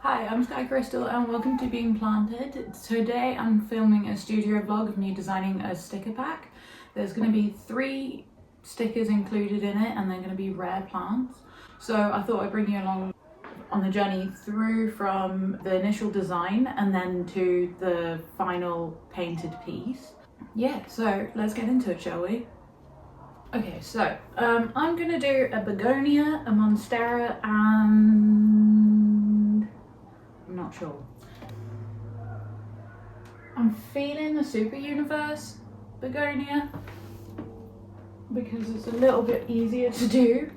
Hi, I'm Sky Crystal and welcome to Being Planted. Today I'm filming a studio vlog of me designing a sticker pack. There's going to be 3 stickers included in it and they're going to be rare plants. So I thought I'd bring you along on the journey through from the initial design and then to the final painted piece. Yeah, so let's get into it, shall we? Okay, so I'm going to do a begonia, a monstera and I'm not sure. I'm feeling the Super Universe begonia because it's a little bit easier to do,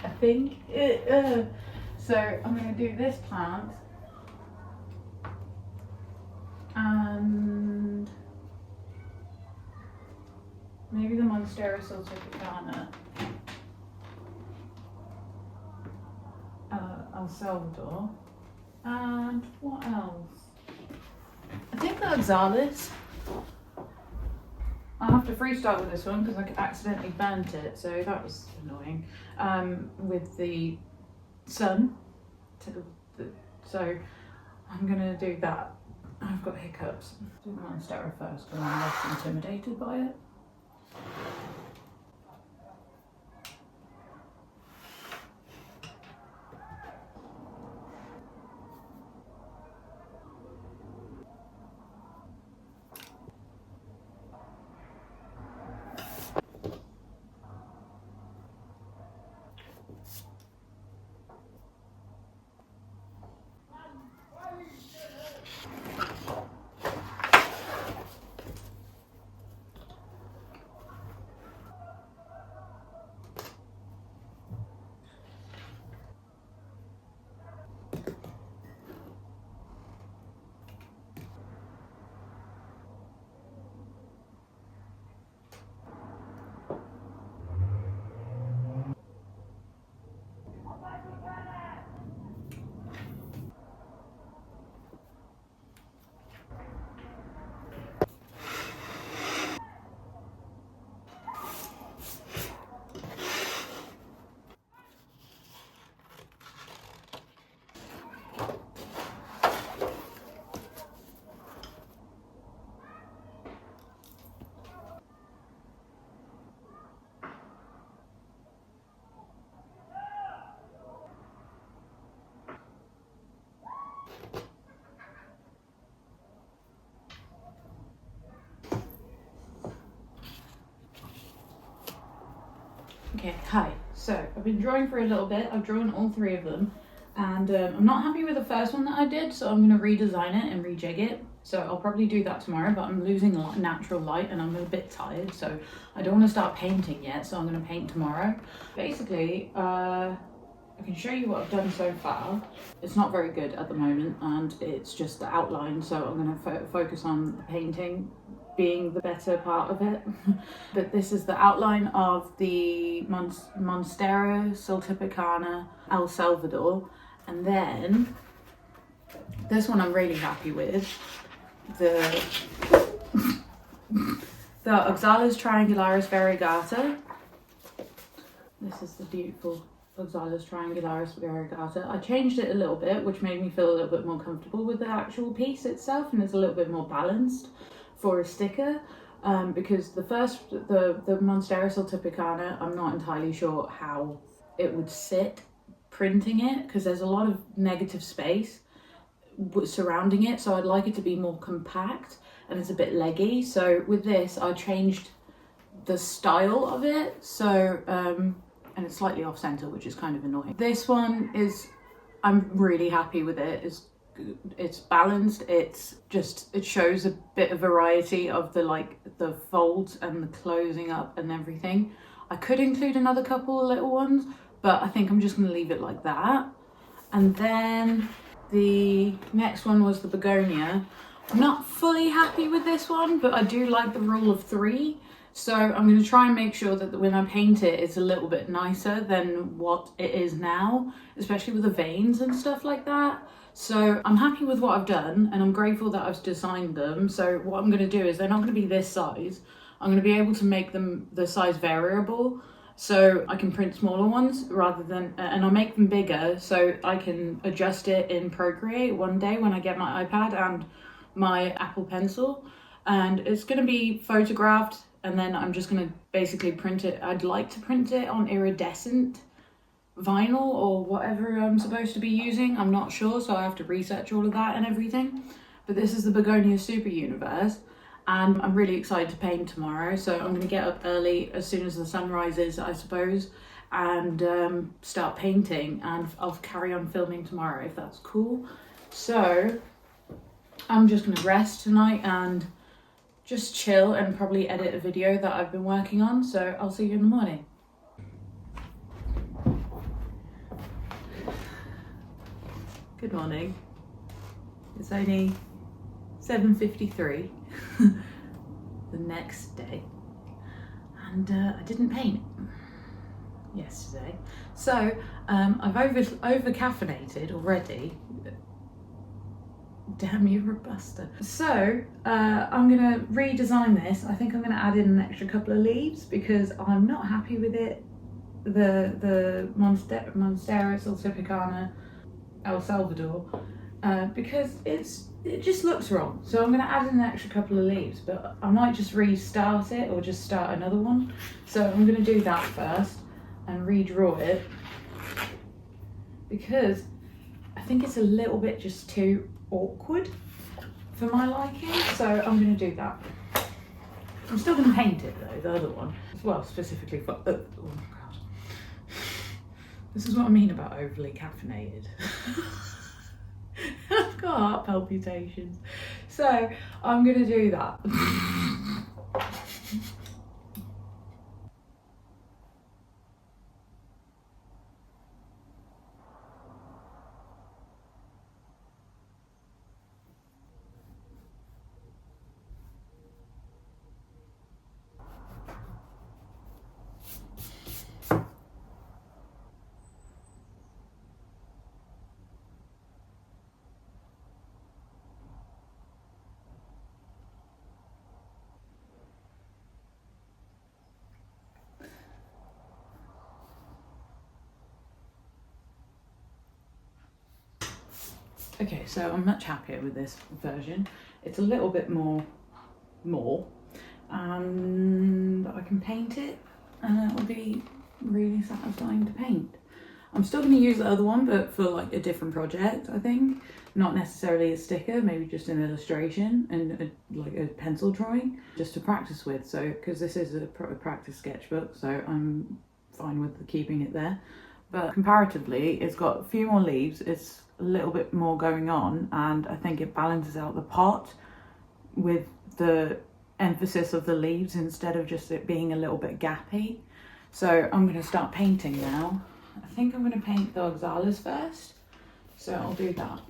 I think. So I'm going to do this plant and maybe the Monstera Sulticana, El Salvador, and what else? I think the Oxalis. I'll have to freestyle with this one because I accidentally burnt it, so that was annoying. With the sun, so I'm gonna do that. I've got hiccups. Do the Monstera first because I'm less intimidated by it. Okay, hi. So I've been drawing for a little bit. I've drawn all 3 of them and I'm not happy with the first one that I did, so I'm going to redesign it and rejig it. So I'll probably do that tomorrow, but I'm losing a lot of natural light and I'm a bit tired, so I don't want to start painting yet, so I'm going to paint tomorrow. Basically, I can show you what I've done so far. It's not very good at the moment and it's just the outline, so I'm going to focus on the painting being the better part of it. But this is the outline of the Monstera Sulticana El Salvador, and then this one I'm really happy with, the Oxalis Triangularis Variegata. This is the beautiful Oxalis Triangularis Variegata. I changed it a little bit, which made me feel a little bit more comfortable with the actual piece itself, and it's a little bit more balanced for a sticker, because the Monstera Sulticana, I'm not entirely sure how it would sit printing it because there's a lot of negative space surrounding it, so I'd like it to be more compact and it's a bit leggy. So with this I changed the style of it, so and it's slightly off center, which is kind of annoying. This one is, I'm really happy with it. It's balanced, it shows a bit of variety of the folds and the closing up and everything. I could include another couple of little ones, but I think I'm just going to leave it like that. And then the next one was the begonia. I'm not fully happy with this one, but I do like the rule of 3. So I'm going to try and make sure that when I paint it, it's a little bit nicer than what it is now, especially with the veins and stuff like that. So I'm happy with what I've done and I'm grateful that I've designed them. So what I'm going to do is they're not going to be this size. I'm going to be able to make them the size variable so I can print smaller ones rather than, and I make them bigger so I can adjust it in Procreate one day when I get my iPad and my Apple Pencil. And it's going to be photographed, and then I'm just going to basically print it. I'd like to print it on iridescent vinyl or whatever I'm supposed to be using. I'm not sure, so I have to research all of that and everything. But this is the Begonia Super Universe, and I'm really excited to paint tomorrow. So I'm going to get up early as soon as the sun rises, I suppose, and start painting, and I'll carry on filming tomorrow if that's cool. So I'm just going to rest tonight and just chill and probably edit a video that I've been working on. So I'll see you in the morning. Good morning. It's only 7:53 the next day, and I didn't paint yesterday, so I've over caffeinated already. Damn you, Robusta. So I'm gonna redesign this. I think I'm gonna add in an extra couple of leaves because I'm not happy with it. The Monstera Sulcipicana El Salvador, because it just looks wrong. So I'm going to add in an extra couple of leaves, but I might just restart it or just start another one. So I'm going to do that first and redraw it, because I think it's a little bit just too awkward for my liking. So I'm going to do that. I'm still going to paint it though, the other one, well, specifically for, oh god. This is what I mean about overly caffeinated. I've got heart palpitations. So I'm gonna do that. Okay, so I'm much happier with this version. It's a little bit more, and I can paint it, and it will be really satisfying to paint. I'm still going to use the other one, but for like a different project, I think. Not necessarily a sticker, maybe just an illustration and like a pencil drawing, just to practice with. So, because this is a practice sketchbook, so I'm fine with keeping it there. But comparatively, it's got a few more leaves. It's a little bit more going on, and I think it balances out the pot with the emphasis of the leaves instead of just it being a little bit gappy. So I'm going to start painting now. I think I'm going to paint the oxalis first, so I'll do that.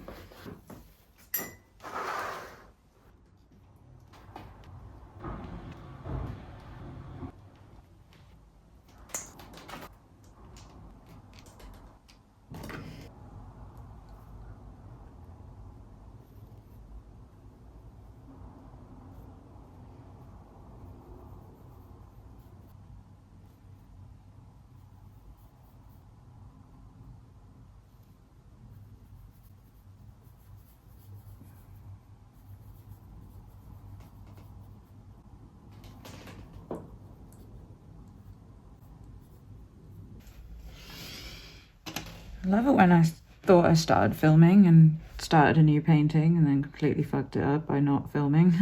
I love it when I thought I started filming and started a new painting and then completely fucked it up by not filming.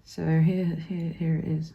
So here it is.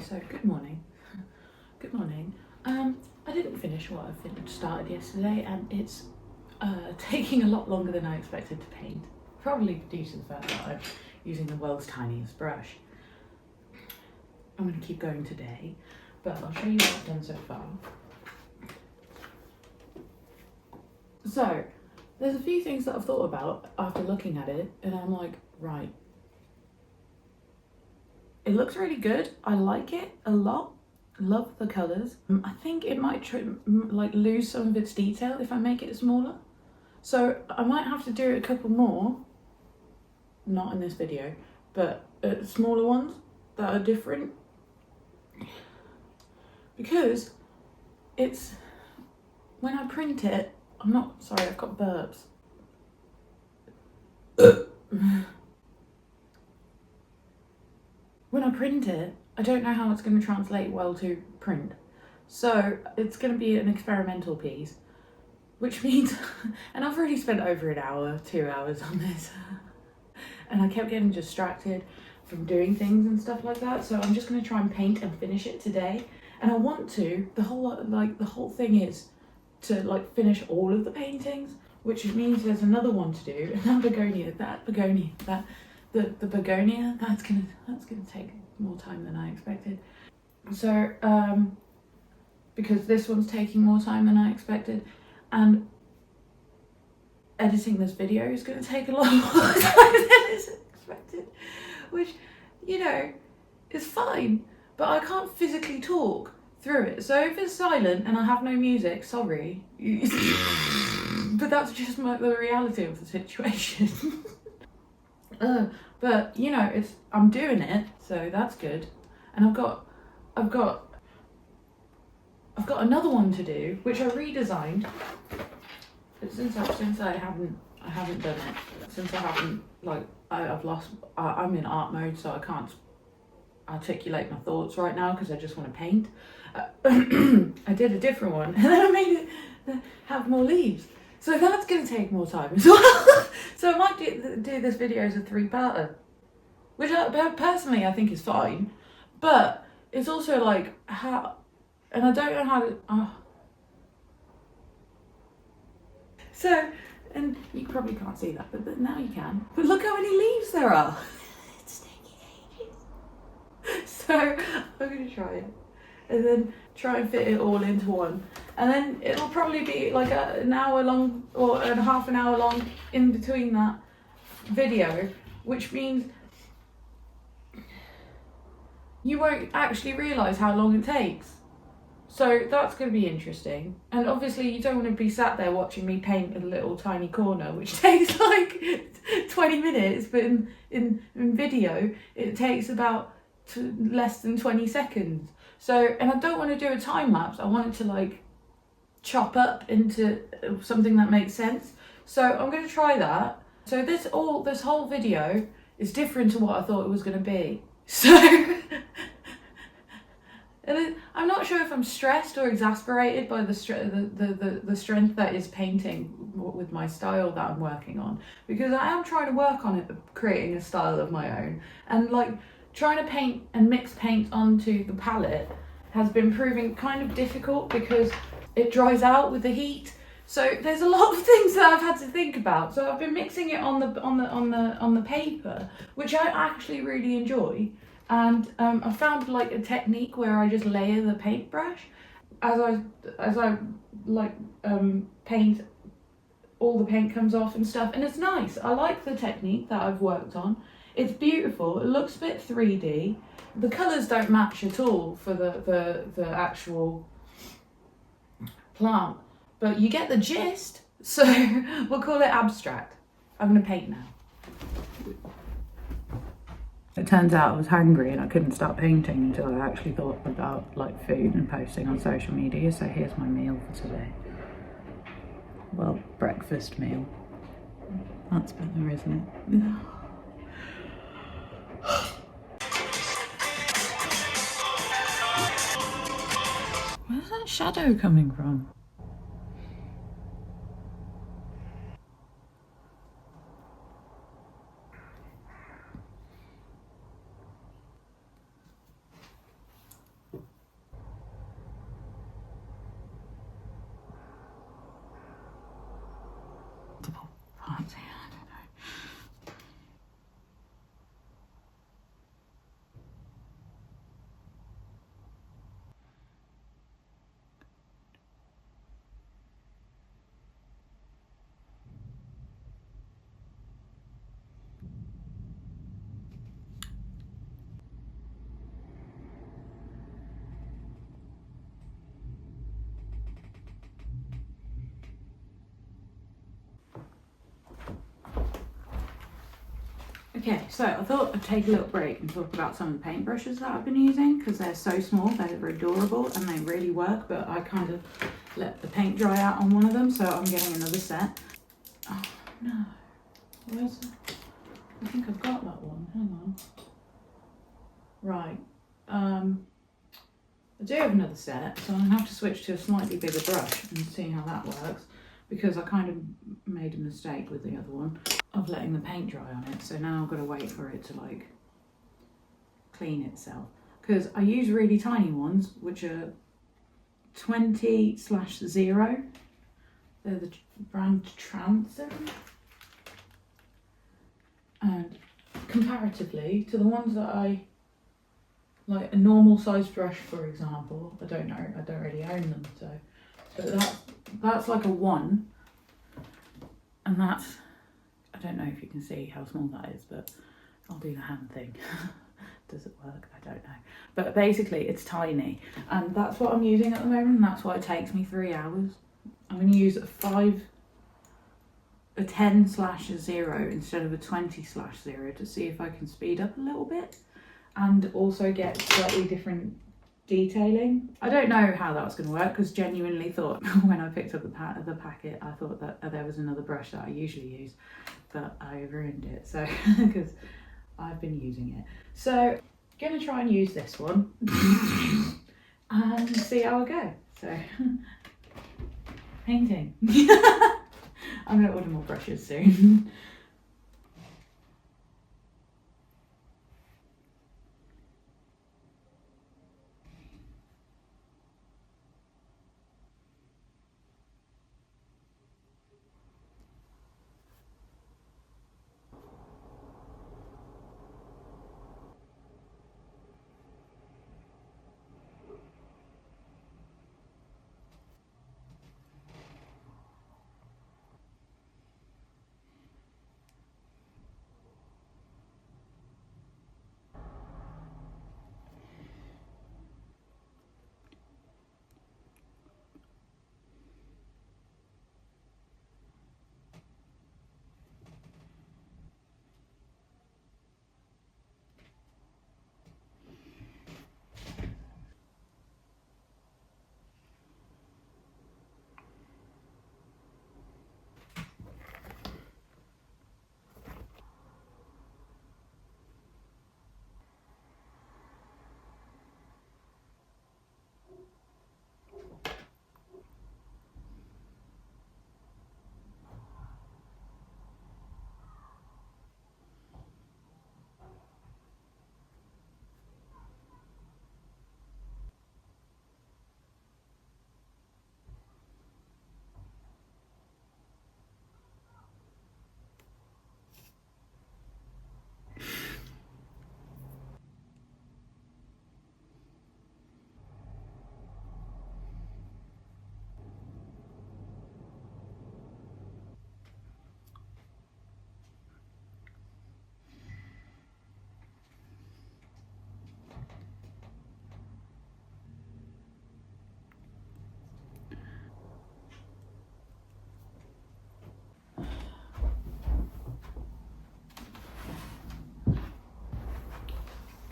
so good morning. Good morning. I didn't finish what I started yesterday, and it's taking a lot longer than I expected to paint. Probably due to the fact that I'm using the world's tiniest brush. I'm going to keep going today, but I'll show you what I've done so far. So, there's a few things that I've thought about after looking at it, and I'm like, right. It looks really good. I like it a lot. Love the colours. I think it might lose some of its detail if I make it smaller. So I might have to do a couple more, not in this video, but smaller ones that are different. Because it's, when I print it, I'm not, sorry, I've got burps. When I print it, I don't know how it's going to translate well to print. So it's going to be an experimental piece, which means, and I've already spent over an hour, 2 hours on this, and I kept getting distracted from doing things and stuff like that. So I'm just going to try and paint and finish it today. And I want to, the whole thing is to finish all of the paintings, which means there's another one to do, and that begonia, the begonia, that's gonna take more time than I expected. So because this one's taking more time than I expected, and editing this video is going to take a lot more time than is expected, which, you know, is fine, but I can't physically talk through it. So if it's silent and I have no music, sorry, but that's just the reality of the situation. But you know, I'm doing it, so that's good. And I've got another one to do, which I redesigned. But since I haven't done it, since I haven't I'm in art mode, so I can't articulate my thoughts right now because I just want to paint. I did a different one, and then I made it have more leaves. So that's going to take more time as well. So I might do this video as a 3-parter, which personally I think is fine, but it's also like how, and I don't know how to. So, and you probably can't see that, but now you can. But look how many leaves there are. It's taking ages. So I'm going to try it, and then try and fit it all into one. And then it'll probably be like an hour long or half an hour long in between that video, which means you won't actually realise how long it takes. So that's going to be interesting. And obviously you don't want to be sat there watching me paint a little tiny corner, which takes like 20 minutes, but in video it takes about less than 20 seconds. So, and I don't want to do a time lapse. I want it to chop up into something that makes sense. So I'm going to try that. So this whole video is different to what I thought it was going to be. So, and then, I'm not sure if I'm stressed or exasperated by the strength that is painting with my style that I'm working on, because I am trying to work on it, creating a style of my own, and trying to paint and mix paint onto the palette has been proving kind of difficult because it dries out with the heat. So there's a lot of things that I've had to think about. So I've been mixing it on the paper, which I actually really enjoy. And I found a technique where I just layer the paintbrush as I paint. All the paint comes off and stuff, and it's nice. I like the technique that I've worked on. It's beautiful. It looks a bit 3D. The colours don't match at all for the actual plant, but you get the gist. So we'll call it abstract. I'm going to paint now. It turns out I was hungry and I couldn't start painting until I actually thought about food and posting on social media. So here's my meal for today. Well, breakfast meal. That's better, isn't it? Where's that shadow coming from? Okay, so I thought I'd take a little break and talk about some of the paintbrushes that I've been using, because they're so small, they're adorable and they really work, but I kind of let the paint dry out on one of them, so I'm getting another set. Oh no, where's the... I think I've got that one, hang on. Right, I do have another set, so I'm gonna have to switch to a slightly bigger brush and see how that works, because I kind of made a mistake with the other one of letting the paint dry on it, so now I've got to wait for it to like clean itself, because I use really tiny ones which are 20/0. They're the brand Transom, and comparatively to the ones that I like, a normal sized brush for example, I don't know, I don't really own them, so, but that's like a 1, and that's, I don't know if you can see how small that is, but I'll do the hand thing. Does it work? I don't know. But basically it's tiny, and that's what I'm using at the moment, and that's why it takes me 3 hours. I'm going to use a 10/0 instead of a 20/0 to see if I can speed up a little bit and also get slightly different detailing. I don't know how that was going to work, because genuinely thought when I picked up the packet, I thought that there was another brush that I usually use, but I ruined it, so because I've been using it. So gonna try and use this one and see how I go. So painting. I'm gonna order more brushes soon.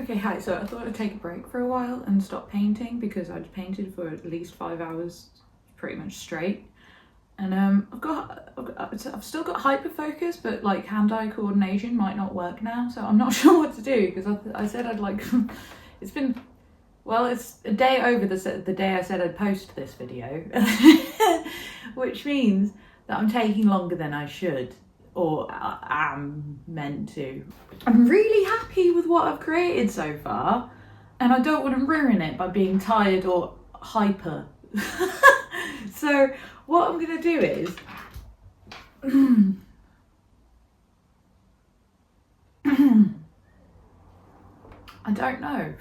Okay, hi, so I thought I'd take a break for a while and stop painting, because I'd painted for at least 5 hours pretty much straight. And I've still got hyperfocus, but like hand-eye coordination might not work now, so I'm not sure what to do, because I said I'd like, it's been, well, it's a day over the day I said I'd post this video, which means that I'm taking longer than I should, or am meant to. I'm really happy with what I've created so far, and I don't want to ruin it by being tired or hyper. So what I'm gonna do is I don't know.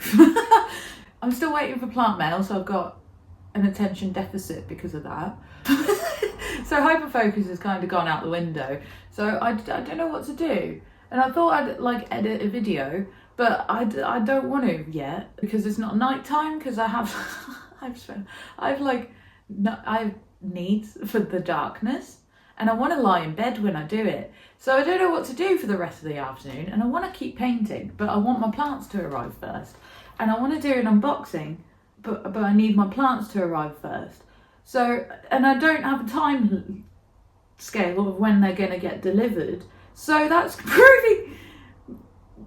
I'm still waiting for plant mail, so I've got an attention deficit because of that. So hyperfocus has kind of gone out the window, so I don't know what to do, and I thought I'd like edit a video, but I don't want to yet, because it's not nighttime, because I have I have needs for the darkness, and I want to lie in bed when I do it. So I don't know what to do for the rest of the afternoon, and I want to keep painting, but I want my plants to arrive first. And I want to do an unboxing, but I need my plants to arrive first. So, and I don't have a time scale of when they're going to get delivered. So that's proving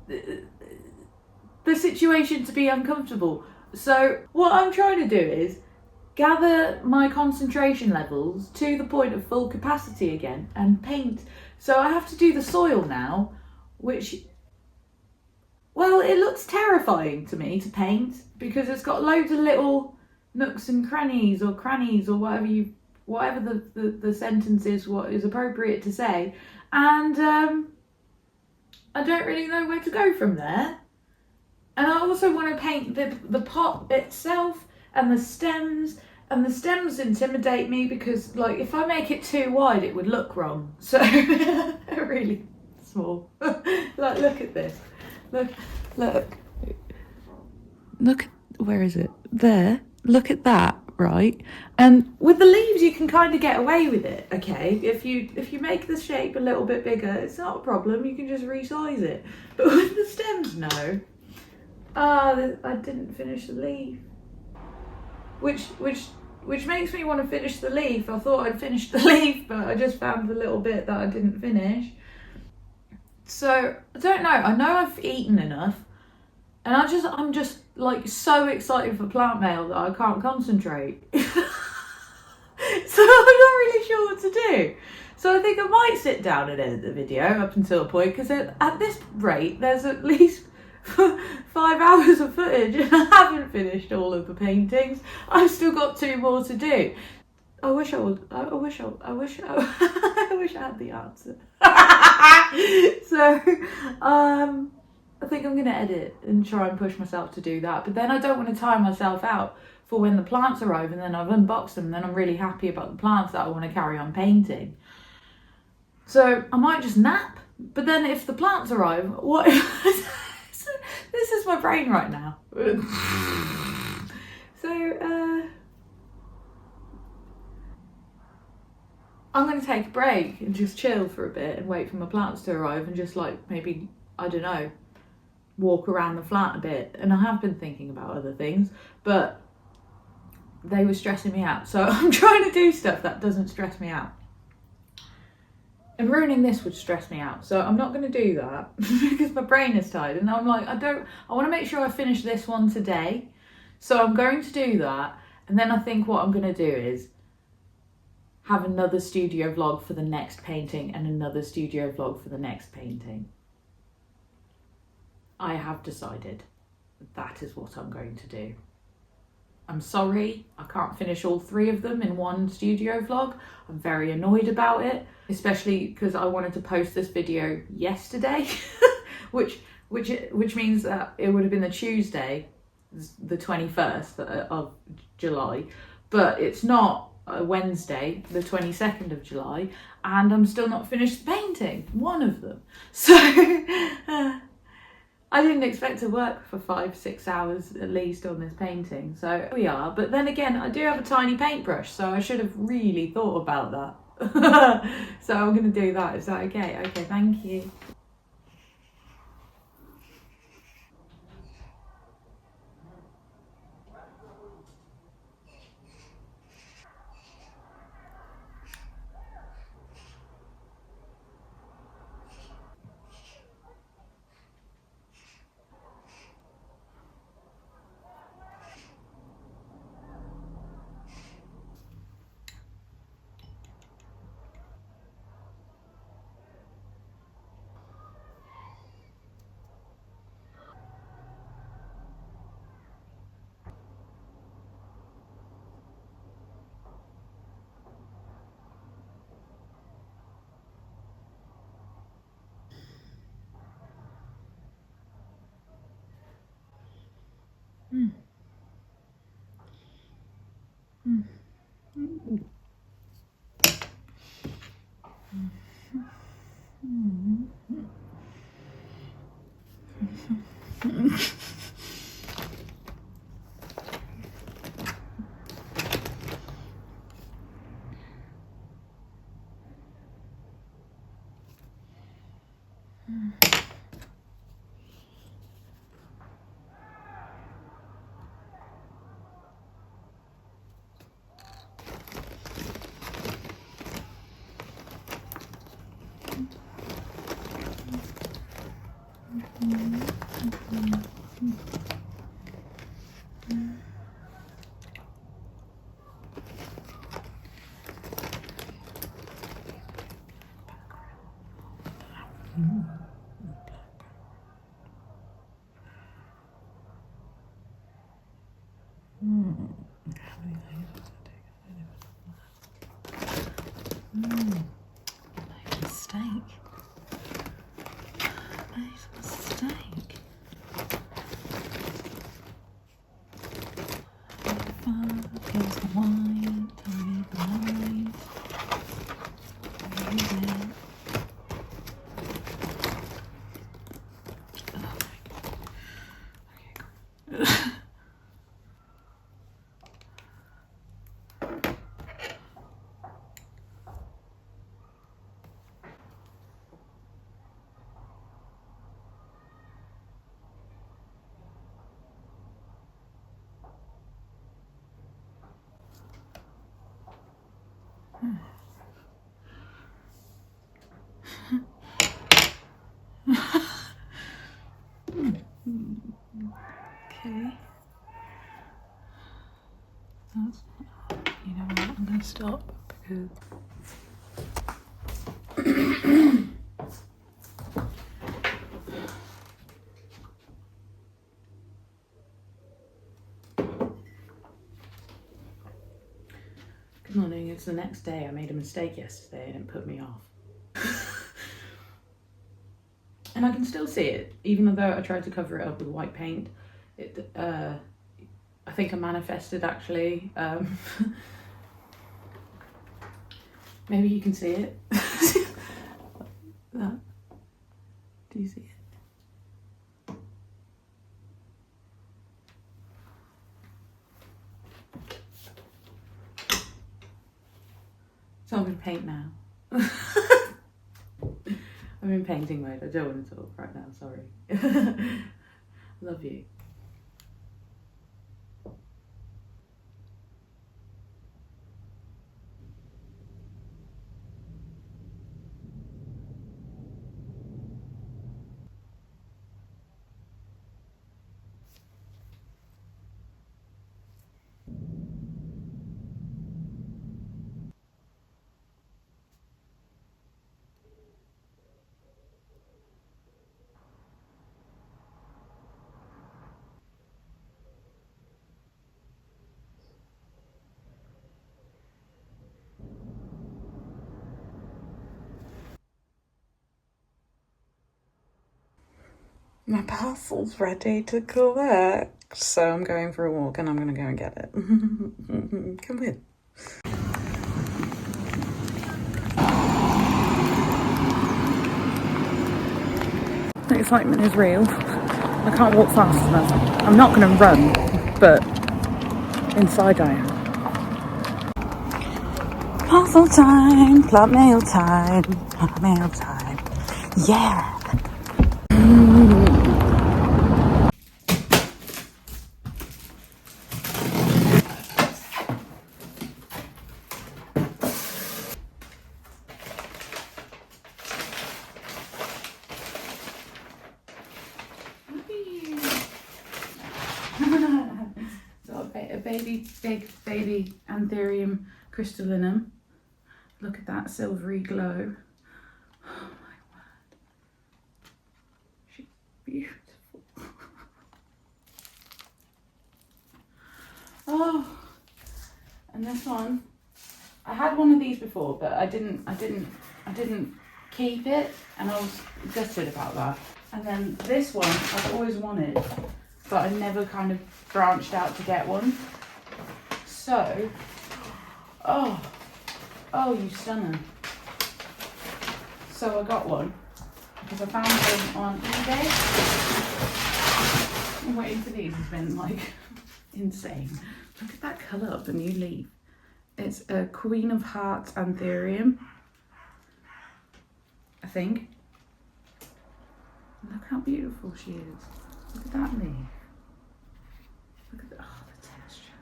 the situation to be uncomfortable. So what I'm trying to do is gather my concentration levels to the point of full capacity again and paint. So I have to do the soil now, which, well, it looks terrifying to me to paint because it's got loads of little nooks and crannies or whatever the sentence is, what is appropriate to say. And I don't really know where to go from there. And I also want to paint the pot itself and the stems. And the stems intimidate me because, like, if I make it too wide, it would look wrong. So they're really small. Like, look at this. Look. Where is it? There. Look at that, right? And with the leaves, you can kind of get away with it, okay? If you make the shape a little bit bigger, it's not a problem. You can just resize it. But with the stems, no. I didn't finish the leaf. Which makes me want to finish the leaf. I thought I'd finished the leaf, but I just found the little bit that I didn't finish. So, I don't know. I know I've eaten enough. And I'm just like so excited for plant mail that I can't concentrate. So I'm not really sure what to do. So I think I might sit down and edit the video up until a point, because at this rate, there's at least 5 hours of footage and I haven't finished all of the paintings. I've still got 2 more to do. I wish I had the answer. So I think I'm going to edit and try and push myself to do that. But then I don't want to tire myself out for when the plants arrive and then I've unboxed them and then I'm really happy about the plants that I want to carry on painting. So I might just nap. But then if the plants arrive, what? This is my brain right now. So I'm going to take a break and just chill for a bit and wait for my plants to arrive and just, like, maybe, I don't know, walk around the flat a bit. And I have been thinking about other things, but they were stressing me out. So I'm trying to do stuff that doesn't stress me out. And ruining this would stress me out. So I'm not going to do that because my brain is tired. And I'm like, I want to make sure I finish this one today. So I'm going to do that. And then I think what I'm going to do is have another studio vlog for the next painting and another studio vlog for the next painting. I have decided that is what I'm going to do. I'm sorry, I can't finish all 3 of them in one studio vlog. I'm very annoyed about it, especially because I wanted to post this video yesterday, which means that it would have been the Tuesday, the 21st of July, but it's not Wednesday, the 22nd of July, and I'm still not finished painting one of them. So I didn't expect to work for 5-6 hours at least on this painting. So here we are. But then again, I do have a tiny paintbrush, so I should have really thought about that. So I'm going to do that. Is that okay? Okay, thank you. Made a mistake. Made a mistake. Here's the wine, tell me the lies. Use it. Oh my god. Okay, cool. Okay. That's, you know what, I'm gonna stop because good morning, it's the next day. I made a mistake yesterday and it put me off. And I can still see it, even though I tried to cover it up with white paint. It, I think I manifested actually. Maybe you can see it. That. Do you see it? So I'm gonna paint now. I'm in painting mode. I don't want to talk right now, sorry. Love you. My parcel's ready to collect, so I'm going for a walk and I'm gonna go and get it. Come with. The excitement is real. I can't walk fast enough. I'm not gonna run, but inside I am. Parcel time, club mail time, club mail time. Yeah! So a big baby anthurium crystallinum. Look at that silvery glow. Oh my word. She's beautiful. Oh, and this one. I had one of these before, but I didn't keep it, and I was gutted about that. And then this one I've always wanted, but I never kind of branched out to get one. So, oh, you stunner. So I got one because I found them on eBay. I'm waiting for these has been like insane. Look at that colour of the new leaf. It's a Queen of Hearts anthurium, I think. Look how beautiful she is. Look at that leaf. Look at the texture.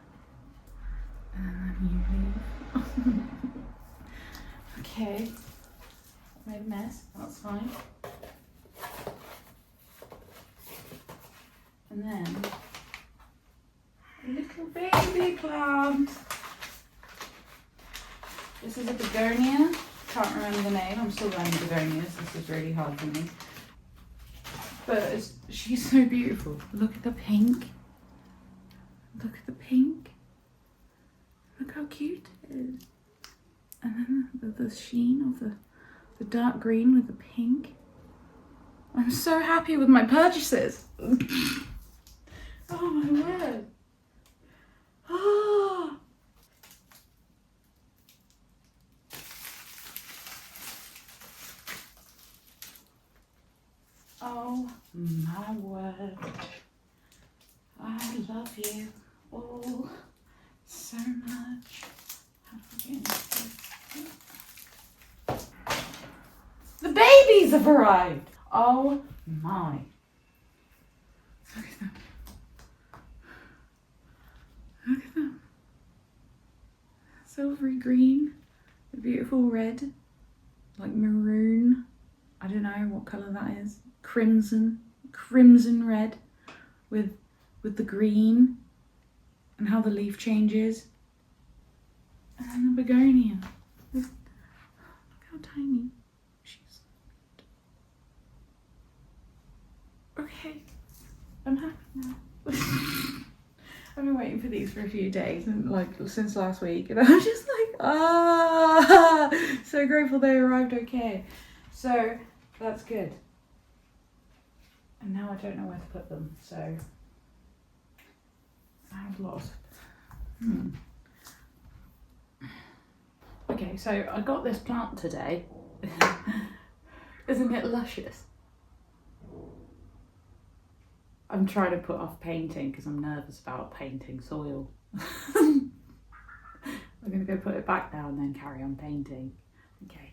And then that new leaf. Okay. Made a mess, that's fine. And then a little baby plant. This is a begonia. Can't remember the name. I'm still learning begonias. This is really hard for me. But she's so beautiful. Look at the pink. Look at the pink. cute it is. And then the sheen of the dark green with the pink. I'm so happy with my purchases. Oh my word. Oh. Oh my word. I love you all so much. The babies have arrived. Oh my. Look at them. Look at them. Silvery green, a beautiful red, like maroon. I don't know what colour that is. Crimson red with the green, and how the leaf changes. And then the begonia. Look how tiny she is. Okay, I'm happy now. I've been waiting for these for a few days, and like since last week, and I'm just like, so grateful they arrived okay. So that's good. And now I don't know where to put them, so I'm lost. Okay, so I got this plant today. Isn't it luscious? I'm trying to put off painting because I'm nervous about painting soil. I'm going to go put it back now and then carry on painting. Okay.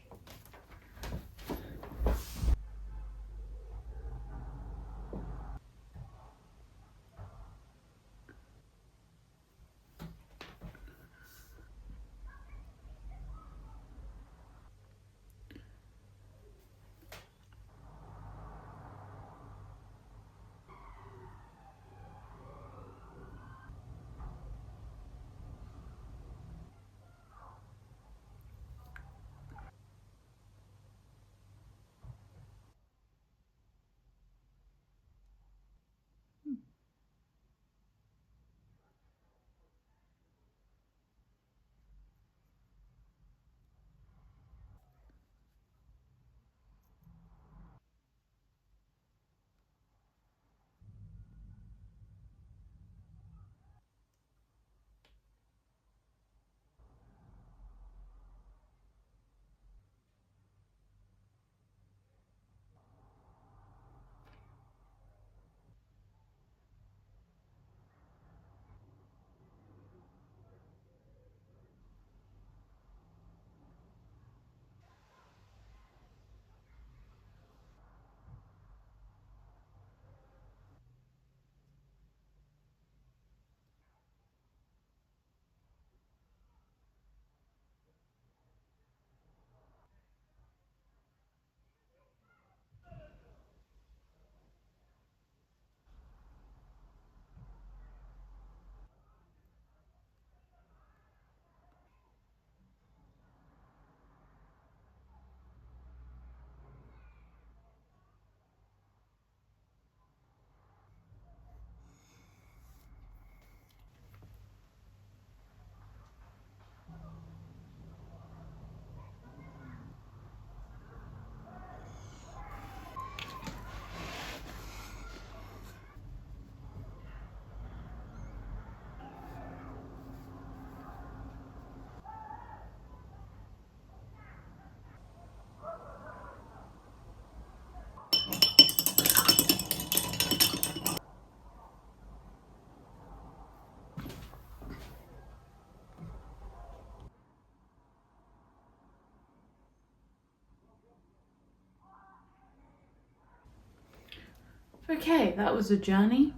Okay, that was a journey.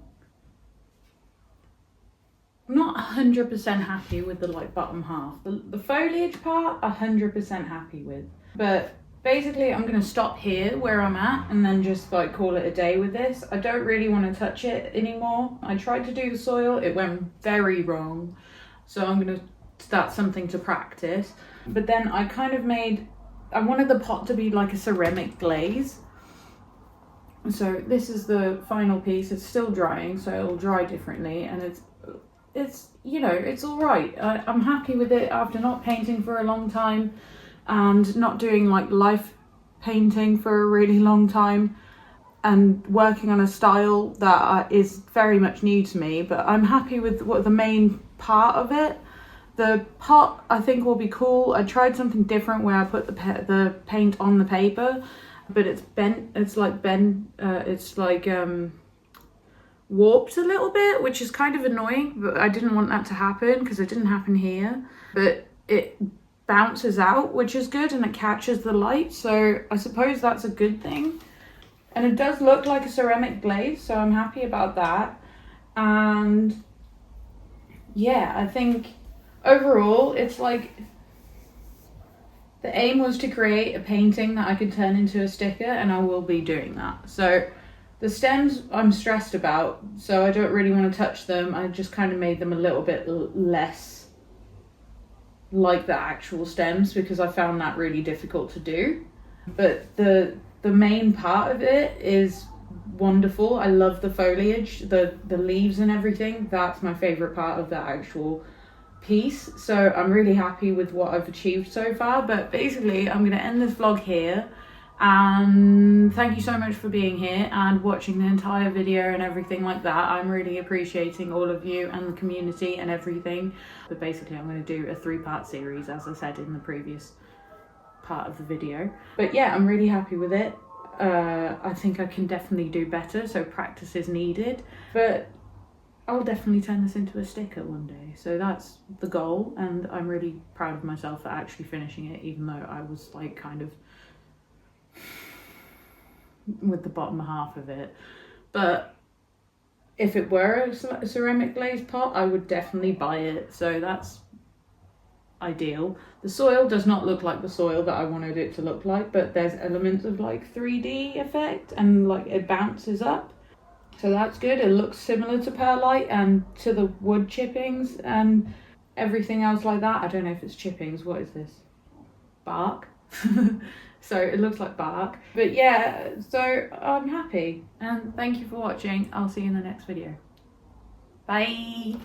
I'm not 100% happy with the like bottom half. The foliage part, 100% happy with. But basically I'm gonna stop here where I'm at and then just like call it a day with this. I don't really want to touch it anymore. I tried to do the soil, it went very wrong. So that's something to practice. But then I kind of I wanted the pot to be like a ceramic glaze. So this is the final piece. It's still drying, so it'll dry differently, and it's it's, you know, it's all right. I'm happy with it after not painting for a long time and not doing like life painting for a really long time and working on a style that is very much new to me, but I'm happy with what the main part of it. The pot I think will be cool. I tried something different where I put the paint on the paper, but it's bent, it's like warped a little bit, which is kind of annoying, but I didn't want that to happen because it didn't happen here. But it bounces out, which is good, and it catches the light, so I suppose that's a good thing. And it does look like a ceramic glaze, so I'm happy about that. And yeah, I think overall it's like the aim was to create a painting that I could turn into a sticker, and I will be doing that. So the stems I'm stressed about, so I don't really want to touch them. I just kind of made them a little bit less like the actual stems because I found that really difficult to do. But the main part of it is wonderful. I love the foliage, the leaves and everything. That's my favorite part of the actual piece. So I'm really happy with what I've achieved so far. But basically, I'm going to end this vlog here. And thank you so much for being here and watching the entire video and everything like that. I'm really appreciating all of you and the community and everything. But basically, I'm going to do a 3-part series, as I said in the previous part of the video. But yeah, I'm really happy with it. I think I can definitely do better, so practice is needed. But I'll definitely turn this into a sticker one day. So that's the goal, and I'm really proud of myself for actually finishing it, even though I was like kind of with the bottom half of it. But if it were a ceramic glazed pot, I would definitely buy it. So that's ideal. The soil does not look like the soil that I wanted it to look like, but there's elements of like 3D effect and like it bounces up. So that's good. It looks similar to perlite and to the wood chippings and everything else like that. I don't know if it's chippings. What is this? Bark? So it looks like bark. But yeah, so I'm happy. And thank you for watching. I'll see you in the next video. Bye!